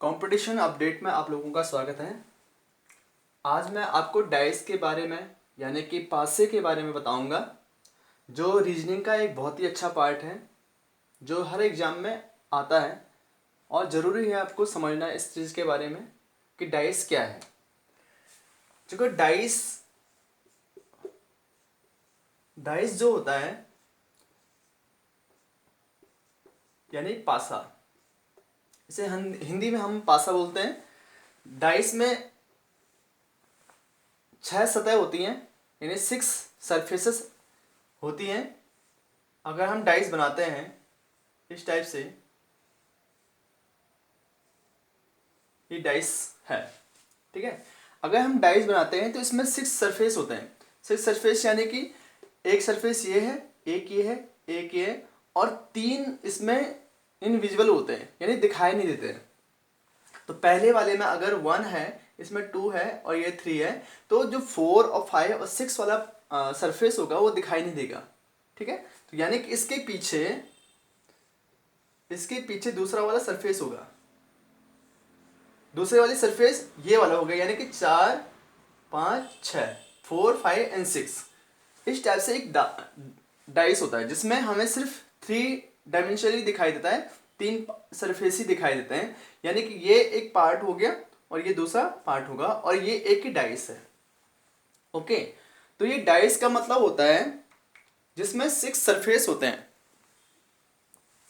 Competition update में आप लोगों का स्वागत है। आज मैं आपको डाइस के बारे में यानी कि पासे के बारे में बताऊंगा, जो रीजनिंग का एक बहुत ही अच्छा पार्ट है जो हर एग्ज़ाम में आता है और ज़रूरी है आपको समझना इस चीज़ के बारे में कि डाइस क्या है। क्योंकि डाइस डाइस जो होता है यानी पासा, इसे हिंदी में हम पासा बोलते हैं। डाइस में 6 सतह होती हैं यानी 6 सरफेसेस होती हैं। अगर हम डाइस बनाते हैं इस टाइप से, ये डाइस है, ठीक है। अगर हम डाइस बनाते हैं तो इसमें 6 सरफेस होते हैं। 6 सरफेस यानी कि एक सरफेस ये है, एक ये है, एक ये है और 3 इसमें इनविजिबल होते हैं यानी दिखाई नहीं देते हैं। तो पहले वाले में अगर 1 है, इसमें 2 है और ये 3 है, तो जो 4 और 5 और 6 वाला सरफेस होगा वो दिखाई नहीं देगा, ठीक है। तो यानी कि इसके पीछे दूसरा वाला सरफेस होगा। दूसरे वाली सरफेस ये वाला होगा यानी कि 4 5 6 4 5 एंड 6 इस टाइप से एक डाइस होता है जिसमें हमें सिर्फ 3 डायमेंशनली दिखाई देता है, 3 सरफेस ही दिखाई देते हैं। यानी कि ये एक पार्ट हो गया और ये दूसरा पार्ट होगा और ये एक ही डाइस है। ओके, तो ये डाइस का मतलब होता है जिसमें 6 सरफेस होते हैं।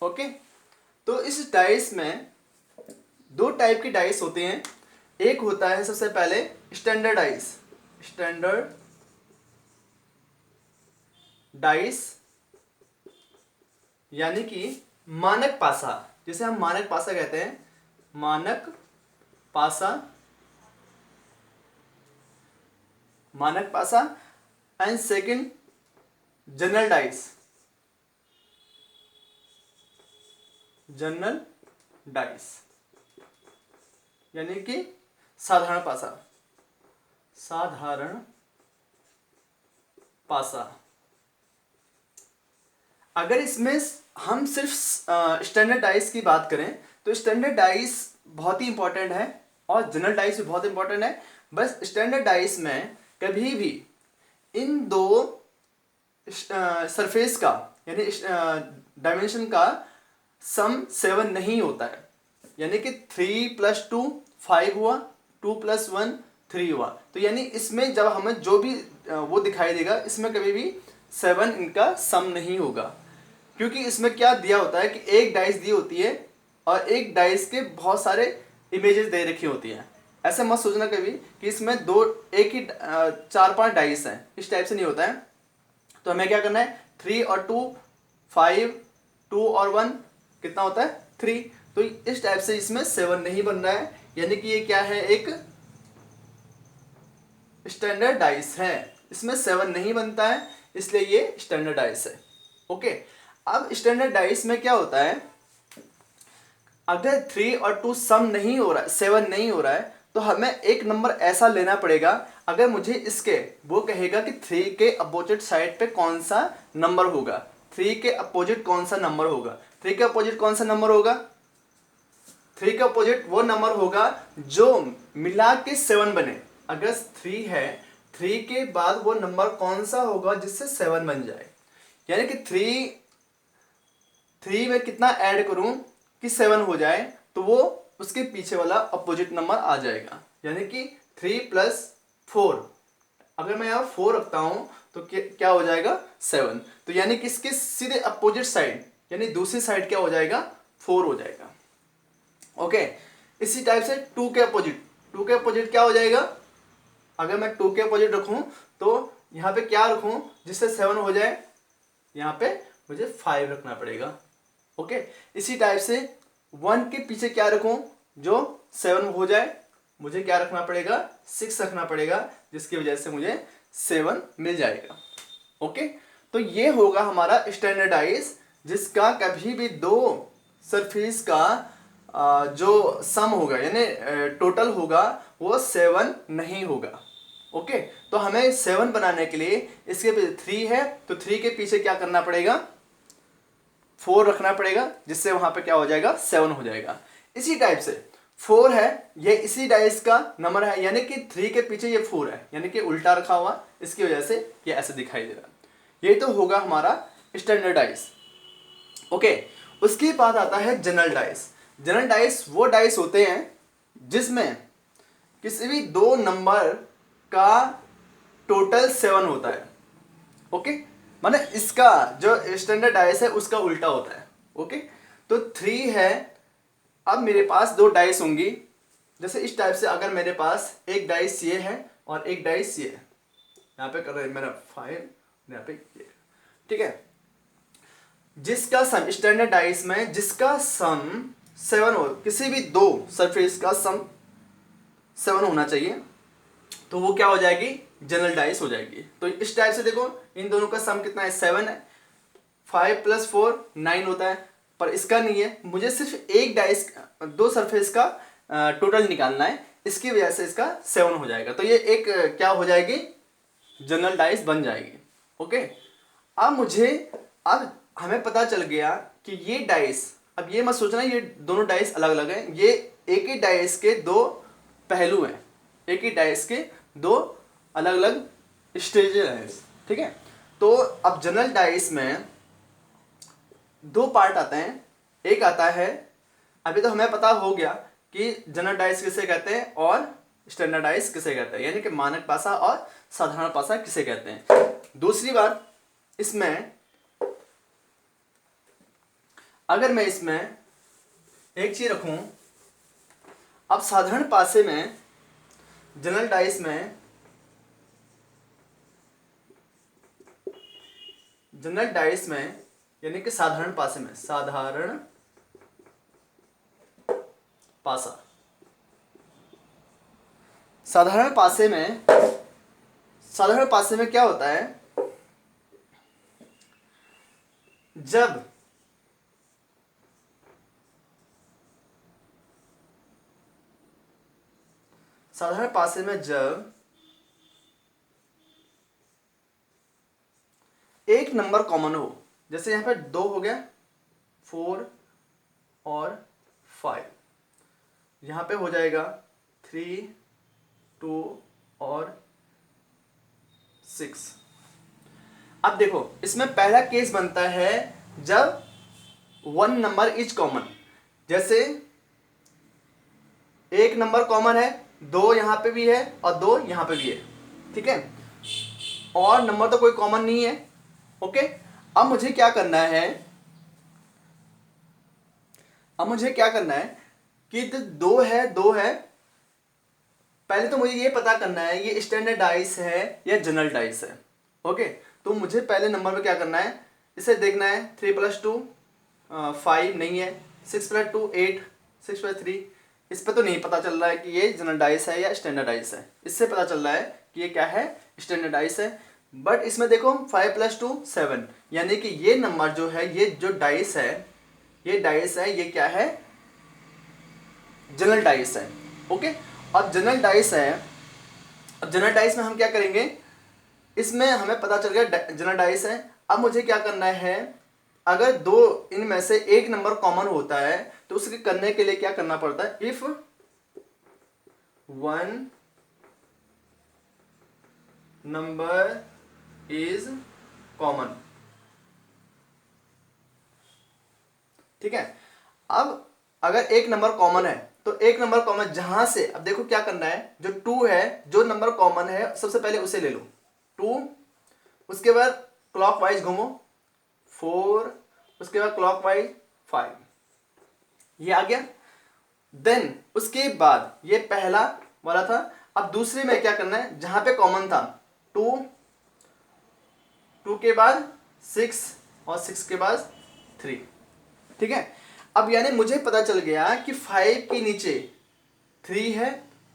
ओके, तो इस डाइस में 2 टाइप के डाइस होते हैं। एक होता है सबसे पहले स्टैंडर्ड डाइस यानी कि मानक पासा, जिसे हम मानक पासा कहते हैं। मानक पासा एंड सेकंड जनरल डाइस यानी कि साधारण पासा। अगर इसमें हम सिर्फ स्टैंडर्ड डाइस की बात करें तो स्टैंडर्ड डाइस बहुत ही इंपॉर्टेंट है और जनरल डाइस भी बहुत इंपॉर्टेंट है। बस स्टैंडर्ड डाइस में कभी भी इन 2 सरफेस का यानी डायमेंशन का सम 7 नहीं होता है। यानी कि 3 + 2 5 हुआ, 2 + 1 3 हुआ। तो यानी इसमें जब हमें जो भी वो दिखाई देगा, इसमें कभी भी 7 इनका सम नहीं होगा। क्योंकि इसमें क्या दिया होता है कि एक डाइस दी होती है और एक डाइस के बहुत सारे इमेजेस दे रखी होती हैं। ऐसा मत सोचना कभी कि इसमें एक ही 4-5 डाइस हैं, इस टाइप से नहीं होता है। तो हमें क्या करना है, 3 और 2 5, 2 और 1 कितना होता है 3। तो इस टाइप से इसमें 7 नहीं बन रहा है, यानी कि ये क्या है, एक स्टैंडर्ड डाइस है। इसमें 7 नहीं बनता है, इसलिए ये स्टैंडर्ड डाइस है। ओके, अब स्टैंडर्ड डाइस में क्या होता है, अगर 3 और 2 सम नहीं हो रहा है, 7 नहीं हो रहा है, तो हमें एक नंबर ऐसा लेना पड़ेगा। अगर मुझे इसके वो कहेगा कि 3 के अपोजिट साइड पे कौन सा नंबर होगा, 3 के अपोजिट कौन सा नंबर होगा, 3 के अपोजिट कौन सा नंबर होगा, 3 के अपोजिट वो नंबर होगा जो मिला के 7 बने। अगर 3 है, 3 के बाद वो नंबर कौन सा होगा जिससे 7 बन जाए। यानी कि 3 में कितना ऐड करूं कि 7 हो जाए, तो वो उसके पीछे वाला अपोजिट नंबर आ जाएगा। यानी कि 3 + 4, अगर मैं यहाँ 4 रखता हूं तो क्या हो जाएगा 7। तो यानी कि इसके सीधे अपोजिट साइड यानी दूसरी साइड क्या हो जाएगा, 4 हो जाएगा। ओके, इसी टाइप से 2 के अपोजिट क्या हो जाएगा। अगर मैं 2 के अपोजिट रखूं तो यहाँ पे क्या रखूं जिससे 7 हो जाए, यहाँ पे मुझे 5 रखना पड़ेगा। ओके, इसी टाइप से 1 के पीछे क्या रखूं जो 7 हो जाए, मुझे क्या रखना पड़ेगा, 6 रखना पड़ेगा, जिसकी वजह से मुझे 7 मिल जाएगा। ओके, तो ये होगा हमारा स्टैंडर्ड डाइस, जिसका कभी भी 2 सरफेस का जो सम होगा यानी टोटल होगा वो 7 नहीं होगा। ओके, तो हमें 7 बनाने के लिए इसके पीछे 3 है तो 3 के पीछे क्या करना पड़ेगा, 4 रखना पड़ेगा, जिससे वहां पे क्या हो जाएगा 7 हो जाएगा। इसी टाइप से 4 है, ये इसी डाइस का नंबर है, यानी कि 3 के पीछे ये 4 है, यानी कि उल्टा रखा हुआ, इसकी वजह से ये ऐसे दिखाई दे रहा है। ये तो होगा हमारा स्टैंडर्ड डाइस। ओके, उसके बाद आता है जनरल डाइस। जनरल डाइस वो डाइस होते हैं जिसमें किसी भी दो नंबर का टोटल 7 होता है। ओके, माने इसका जो स्टैंडर्ड डाइस है उसका उल्टा होता है। ओके, तो 3 है, अब मेरे पास दो डाइस होंगी, जैसे इस टाइप से। अगर मेरे पास एक डाइस ये है और एक डाइस ये है, यहाँ पे कर रहे हैं मेरा 5, यहाँ पे ये, ठीक है, जिसका सम स्टैंडर्ड डाइस में जिसका सम 7 हो, किसी भी दो सरफेस का सम 7 होना चाहिए, तो वो क्या हो जाएगी, जनरल डाइस हो जाएगी। तो इस टाइप से देखो, इन दोनों का सम कितना है, 7 है, 5 + 4 9 होता है, पर इसका नहीं है। मुझे सिर्फ एक डाइस, दो सरफेस का टोटल निकालना है, इसकी वजह से इसका 7 हो जाएगा। तो ये एक क्या हो जाएगी, जनरल डाइस बन जाएगी। ओके, अब हमें पता चल गया कि ये डाइस, अब ये मत सोचना ये दोनों डाइस अलग अलग हैं, ये एक ही डाइस के दो पहलू हैं, एक ही डाइस के दो अलग अलग स्टेज हैं, ठीक है। तो अब जनरल डाइस में दो पार्ट आते हैं, एक आता है, अभी तो हमें पता हो गया कि जनरल डाइस किसे कहते हैं और स्टैंडर्ड डाइस किसे कहते हैं, यानी कि मानक पासा और साधारण पासा किसे कहते हैं। दूसरी बात, इसमें अगर मैं इसमें एक चीज रखूं, अब साधारण पासे में, जनरल डाइस में, जनरल डाइस में यानी कि साधारण पासे में, साधारण पासा, साधारण पासे में, साधारण पासे में क्या होता है, जब साधारण पासे में जब एक नंबर कॉमन हो, जैसे यहां पे 2 हो गया, 4 और 5, यहां पे हो जाएगा 3, 2 और 6। अब देखो, इसमें पहला केस बनता है जब 1 नंबर इज कॉमन, जैसे एक नंबर कॉमन है, 2 यहां पे भी है और 2 यहां पे भी है, ठीक है, और नंबर तो कोई कॉमन नहीं है। ओके, अब मुझे क्या करना है, कि 2 है, पहले तो मुझे ये पता करना है ये स्टैंडर्ड डाइस है या जनरल डाइस है। ओके, तो मुझे पहले नंबर में क्या करना है, इसे देखना है, 3 + 2 5 नहीं है, 6 + 2 8, 6 + 3, इस पे तो नहीं पता चल रहा है कि ये जनरल डाइस है या स्टैंडर्ड डाइस है। इससे पता चल रहा है कि ये क्या है, स्टैंडर्ड डाइस है। बट इसमें देखो 5 + 2 7, यानी कि ये नंबर जो है, ये जो डाइस है, ये डाइस है, ये क्या है, जनरल डाइस है। ओके, अब जनरल डाइस है, अब जनरल डाइस में हम क्या करेंगे, इसमें हमें पता चल गया जनरल डाइस है। अब मुझे क्या करना है, अगर दो इनमें से एक नंबर कॉमन होता है तो उसके करने के लिए क्या करना पड़ता है, इफ 1 नंबर इज कॉमन, ठीक है। अब अगर एक नंबर कॉमन है तो एक नंबर कॉमन जहां से, अब देखो क्या करना है, जो 2 है, जो नंबर कॉमन है सबसे पहले उसे ले लो, 2, उसके बाद क्लॉकवाइज घूमो 4, उसके बाद क्लॉकवाइज 5, ये आ गया। देन उसके बाद ये पहला वाला था, अब दूसरे में क्या करना है, जहां पे कॉमन था 2, 2 के बाद 6 और 6 के बाद 3, ठीक है। अब यानी मुझे पता चल गया कि 5 के नीचे 3 है,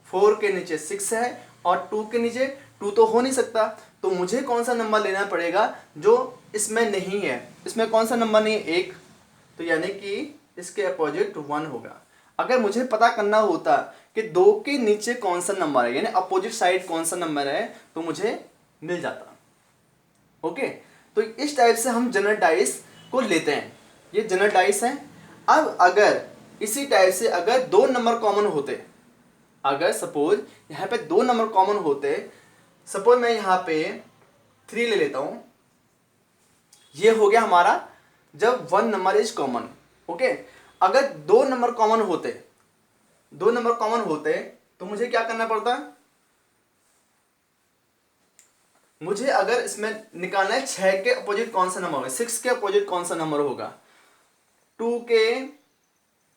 4 के नीचे 6 है और 2 के नीचे 2 तो हो नहीं सकता, तो मुझे कौन सा नंबर लेना पड़ेगा जो इसमें नहीं है, इसमें कौन सा नंबर नहीं है, 1, तो यानी कि इसके अपोजिट 1 होगा। अगर मुझे पता करना होता कि 2 के नीचे कौन सा नंबर है, यानी अपोजिट साइड कौन सा नंबर है, तो मुझे मिल जाता। ओके, तो इस टाइप से हम जनरल डाइस को लेते हैं, ये जनरल डाइस है। अब अगर इसी टाइप से अगर दो नंबर कॉमन होते, अगर सपोज यहाँ पे दो नंबर कॉमन होते, सपोज मैं यहाँ पे 3 ले लेता हूं, ये हो गया हमारा जब one number is common. Okay, अगर दो नंबर कॉमन होते, दो नंबर कॉमन होते तो मुझे क्या करना पड़ता, मुझे अगर इसमें निकालना है 6 के अपोजिट कौन सा नंबर होगा, 6 के अपोजिट कौन सा नंबर होगा, 2 के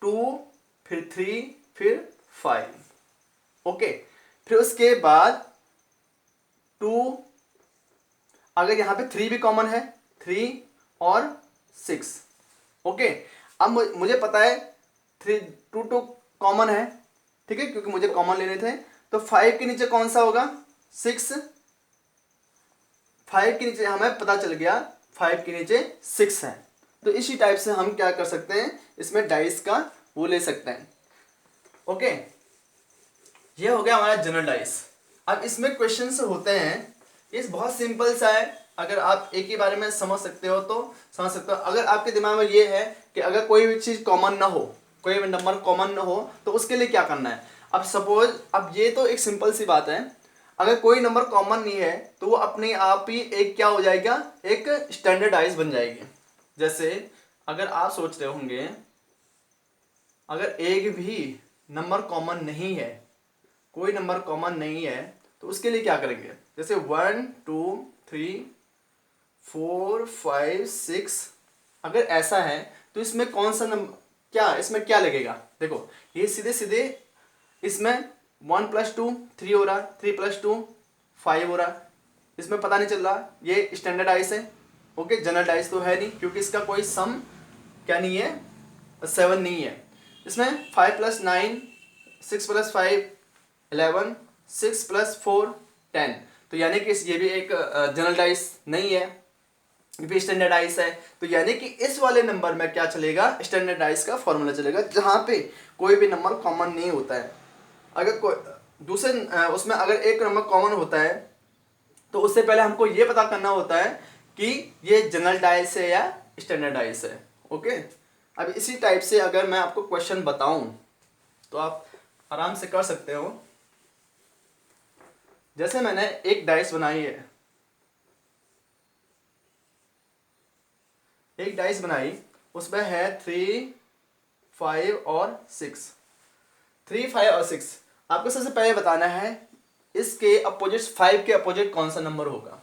2, फिर 3, फिर 5। ओके, फिर उसके बाद 2, अगर यहां पे 3 भी कॉमन है, 3 और 6। ओके, अब मुझे पता है 3 2 2 कॉमन है, ठीक है, क्योंकि मुझे कॉमन लेने थे। तो 5 के नीचे कौन सा होगा, 6। 5 के नीचे हमें पता चल गया 5 के नीचे 6 है। तो इसी टाइप से हम क्या कर सकते हैं, इसमें डाइस का वो ले सकते हैं। ओके, ये हो गया हमारा जनरल डाइस। अब इसमें क्वेश्चंस होते हैं, ये बहुत सिंपल सा है, अगर आप एक ही बारे में समझ सकते हो तो समझ सकते हो। अगर आपके दिमाग में ये है कि अगर कोई भी चीज़ कॉमन ना हो, कोई भी नंबर कॉमन ना हो, तो उसके लिए क्या करना है। अब सपोज, अब ये तो एक सिंपल सी बात है, अगर कोई नंबर कॉमन नहीं है तो वो अपने आप ही एक क्या हो जाएगा, एक स्टैंडर्डाइज बन जाएगी। जैसे अगर आप सोच रहे होंगे अगर एक भी नंबर कॉमन नहीं है, कोई नंबर कॉमन नहीं है, तो उसके लिए क्या करेंगे, जैसे 1 2 3 4 5 6, अगर ऐसा है तो इसमें कौन सा नंबर, क्या इसमें क्या लगेगा, देखो ये सीधे सीधे इसमें 1 + 2 3 हो रहा, 3 + 2 5 हो रहा, इसमें पता नहीं चल रहा, ये स्टैंडर्ड डाइस है। ओके, जनरल डाइस तो है नहीं, क्योंकि इसका कोई सम क्या नहीं है, 7 नहीं है। इसमें 5 + 9 6 + 5 11 6 + 4 10, तो यानी कि ये भी एक जनरल डाइस नहीं है, ये भी स्टैंडर्ड डाइस है। तो यानी कि इस वाले नंबर में क्या चलेगा, स्टैंडर्ड डाइस का फॉर्मूला चलेगा, जहां पे कोई भी नंबर कॉमन नहीं होता है। अगर कोई दूसरे उसमें अगर एक नंबर कॉमन होता है तो उससे पहले हमको ये पता करना होता है कि ये जनरल डाइस है या स्टैंडर्ड डाइस है। ओके, अब इसी टाइप से अगर मैं आपको क्वेश्चन बताऊं तो आप आराम से कर सकते हो। जैसे मैंने एक डाइस बनाई है, एक डाइस बनाई, उसमें है 3 5 और 6, 3 5 और 6। आपको सबसे पहले बताना है इसके अपोजिट, 5 के अपोजिट कौन सा नंबर होगा।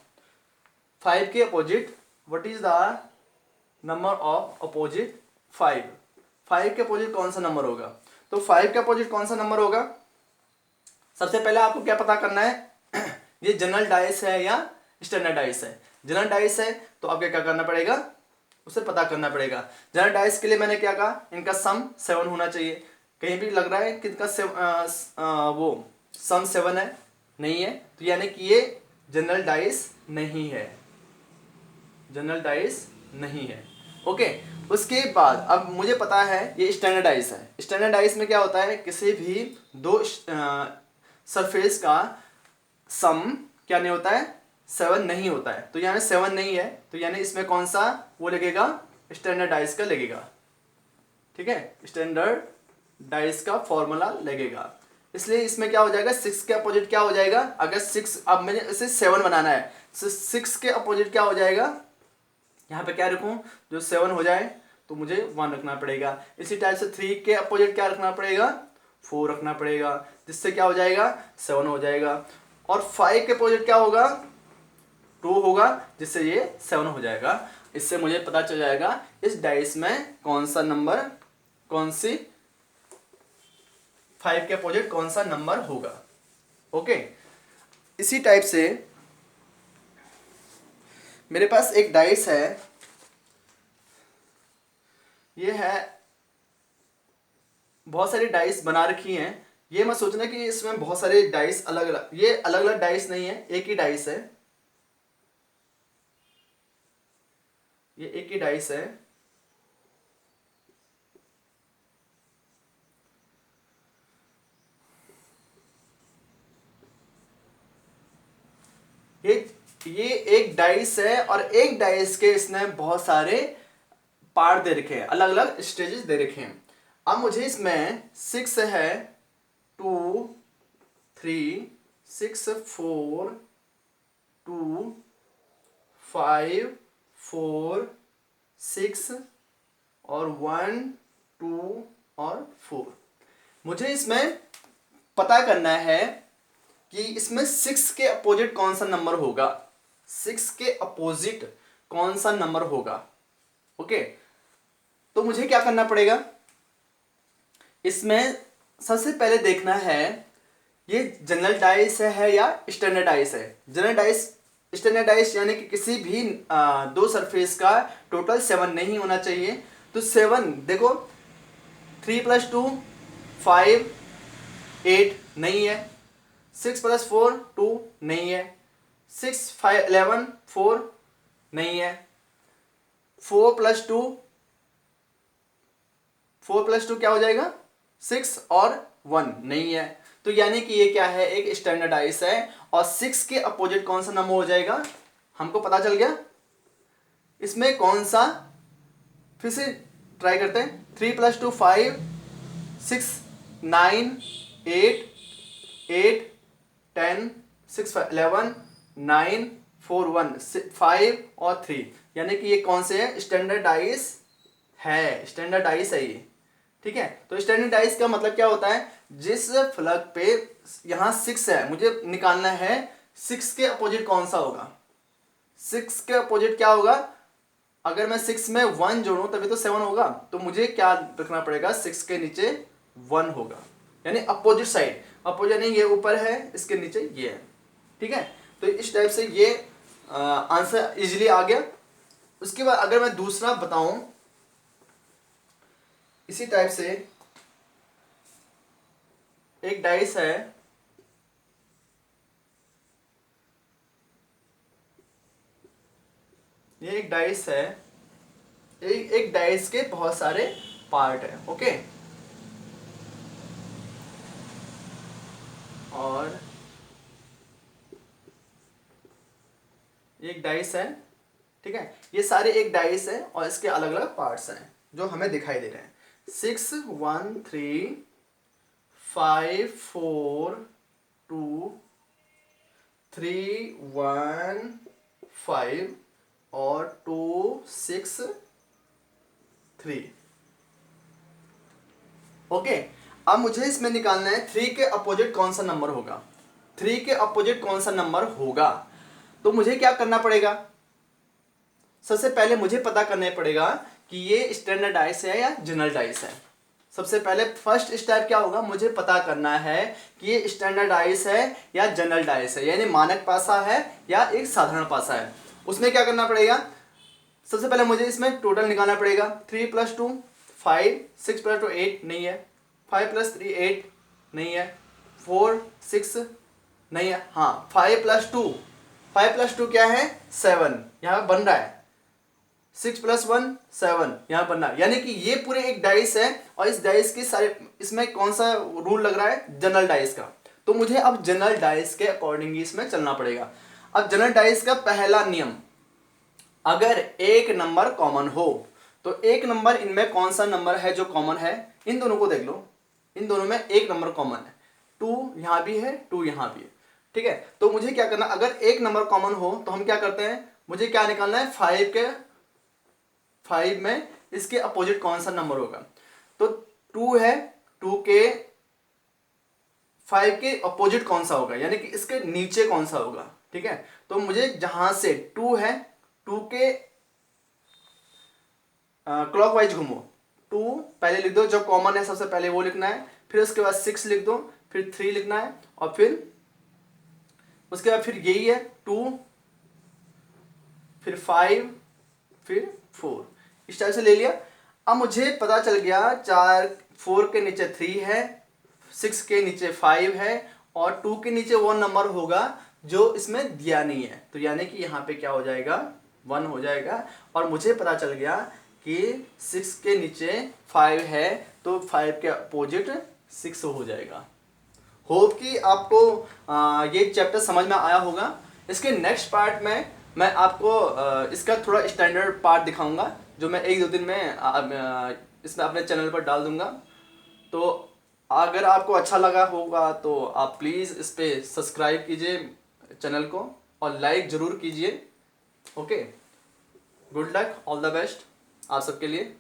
5 के opposite, what is the number of opposite 5, 5 के अपोजिट कौन सा नंबर होगा। तो 5 के अपोजिट कौन सा नंबर होगा, सबसे पहले आपको क्या पता करना है ये जनरल डाइस है या स्टैंडर्ड डाइस है। जनरल डाइस है तो आपको क्या करना पड़ेगा, उसे पता करना पड़ेगा। जनरल डाइस के लिए मैंने क्या कहा, इनका सम 7 होना चाहिए। कहीं भी लग रहा है कि इनका वो सम 7 है, नहीं है, तो यानी कि ये जनरल डाइस नहीं है, जनरल डाइस नहीं है। ओके, उसके बाद अब मुझे पता है ये स्टैंडर्ड डाइस है। स्टैंडर्ड डाइस में क्या होता है, किसी भी दो सरफेस का सम क्या नहीं होता है, 7 नहीं होता है। तो यानी 7 नहीं है, तो यानी इसमें कौन सा वो लगेगा, स्टैंडर्ड डाइस का लगेगा। ठीक है, स्टैंडर्ड डाइस का फॉर्मूला लगेगा। इसलिए इसमें क्या हो जाएगा, 6 के अपोजिट क्या हो जाएगा, अगर 6, अब मुझे इसे 7 बनाना है, 6 के अपोजिट क्या हो जाएगा, यहाँ पे क्या रखूँ जो 7 हो जाए, तो मुझे 1 रखना पड़ेगा। इसी टाइप से 3 के अपोजिट क्या रखना पड़ेगा, 4 रखना पड़ेगा, जिससे क्या हो जाएगा, 7 हो जाएगा। और 5 के अपोजिट क्या होगा, 2 होगा, जिससे ये 7 हो जाएगा। इससे मुझे पता चल जाएगा इस डाइस में कौन सा नंबर, कौन सी 5 के अपोजिट कौन सा नंबर होगा। ओके, इसी टाइप से मेरे पास एक डाइस है, ये है, बहुत सारी डाइस बना रखी हैं। ये मत सोचना कि इसमें बहुत सारे डाइस अलग अलग, ये अलग अलग डाइस नहीं है, एक ही डाइस है, ये एक ही डाइस है। ये एक डाइस है और एक डाइस के इसने बहुत सारे पार्ट दे रखे हैं, अलग अलग स्टेजेस दे रखे हैं। अब मुझे इसमें 6 है, 2 3 6 4 2 5 4 6 और 1 2 और 4। मुझे इसमें पता करना है कि इसमें 6 के अपोजिट कौन सा नंबर होगा, 6 के अपोजिट कौन सा नंबर होगा। ओके, तो मुझे क्या करना पड़ेगा, इसमें सबसे पहले देखना है ये जनरल डाइस है या स्टैंडर्ड डाइस है। जनरल डाइस, स्टैंडर्ड डाइस यानी कि किसी भी दो सरफेस का टोटल 7 नहीं होना चाहिए। तो 7 देखो, 3 + 2 5 8 नहीं है, 6 + 4 2 नहीं है, 6 5 11 4 नहीं है, 4 + 2 क्या हो जाएगा 6 और 1 नहीं है। तो यानी कि ये क्या है, एक स्टैंडर्ड डाइस है। और 6 के अपोजिट कौन सा नंबर हो जाएगा, हमको पता चल गया। इसमें कौन सा, फिर से ट्राई करते हैं। 3 + 2 5 6 9 8 8 10 6 11 9 4 1 5 और 3, यानी कि ये कौन से है, स्टैंडर्ड डाइस है, स्टैंडर्ड डाइस है ये। ठीक है, तो स्टैंडर्ड डाइस का मतलब क्या होता है, जिस फलक पे यहाँ 6 है, मुझे निकालना है 6 के अपोजिट कौन सा होगा। 6 के अपोजिट क्या होगा, अगर मैं 6 में 1 जोड़ूं तभी तो 7 होगा। तो मुझे क्या रखना पड़ेगा, 6 के नीचे 1 होगा, यानी अपोजिट साइड। अपोजिट यानी ये ऊपर है, इसके नीचे ये है। ठीक है, तो इस टाइप से ये आंसर इजीली आ गया। उसके बाद अगर मैं दूसरा बताऊं, इसी टाइप से एक डाइस है, ये एक डाइस है, एक डाइस के बहुत सारे पार्ट है। ओके, और एक डाइस है। ठीक है, ये सारे एक डाइस है और इसके अलग अलग पार्ट्स हैं जो हमें दिखाई दे रहे हैं। 6 1 3 5 4 2 3 1 5 और 2 6 3। ओके, अब मुझे इसमें निकालना है 3 के अपोजिट कौन सा नंबर होगा। 3 के अपोजिट कौन सा नंबर होगा, तो मुझे क्या करना पड़ेगा, सबसे पहले मुझे पता करना पड़ेगा कि ये स्टैंडर्ड डाइस है या जनरल डाइस है। सबसे पहले फर्स्ट स्टेप क्या होगा, मुझे पता करना है कि ये स्टैंडर्ड डाइस है या जनरल डाइस है, यानी मानक पासा है या एक साधारण पासा है। उसमें क्या करना पड़ेगा, सबसे पहले मुझे इसमें टोटल निकालना पड़ेगा। 3 + 2 5 6 + 2 8 नहीं है, 5 + 3 8 नहीं है, 4 6 नहीं है, हाँ 5 + 2 क्या है 7 यहाँ बन रहा है, 6 + 1 7 यहाँ बनना, यानी कि ये पूरे एक डाइस है। और इस डाइस के सारे, इसमें कौन सा रूल लग रहा है, जनरल डाइस का। तो मुझे अब जनरल डाइस के अकॉर्डिंग इसमें चलना पड़ेगा। अब जनरल डाइस का पहला नियम, अगर एक नंबर कॉमन हो तो एक नंबर, इनमें कौन सा नंबर है जो कॉमन है, इन दोनों को देख लो, इन दोनों में एक नंबर कॉमन है, 2 यहाँ भी है 2 यहाँ भी है। ठीक है, तो मुझे क्या करना, अगर एक नंबर कॉमन हो तो हम क्या करते हैं, मुझे क्या निकालना है, 5 में इसके अपोजिट कौन सा नंबर होगा। तो 2 है, 2 के 5 के अपोजिट कौन सा होगा, यानी कि इसके नीचे कौन सा होगा। ठीक है, तो मुझे जहां से 2 है, 2 के क्लॉकवाइज घूमो, 2 पहले लिख दो, जो कॉमन है सबसे पहले वो लिखना है, फिर उसके बाद 6 लिख दो, फिर 3 लिखना है, और फिर उसके बाद फिर यही है 2, फिर 5, फिर 4, इस टाइप से ले लिया। अब मुझे पता चल गया 4 के नीचे 3 है, 6 के नीचे 5 है, और 2 के नीचे वो नंबर होगा जो इसमें दिया नहीं है। तो यानी कि यहाँ पे क्या हो जाएगा, 1 हो जाएगा। और मुझे पता चल गया कि 6 के नीचे 5 है, तो 5 के अपोजिट 6 हो जाएगा। होप कि आपको ये चैप्टर समझ में आया होगा। इसके नेक्स्ट पार्ट में मैं आपको इसका थोड़ा स्टैंडर्ड पार्ट दिखाऊंगा, जो मैं 1-2 दिन में इसमें अपने चैनल पर डाल दूंगा। तो अगर आपको अच्छा लगा होगा तो आप प्लीज़ इस पे सब्सक्राइब कीजिए चैनल को और लाइक ज़रूर कीजिए। Okay, good luck, all the best आप सबके लिए।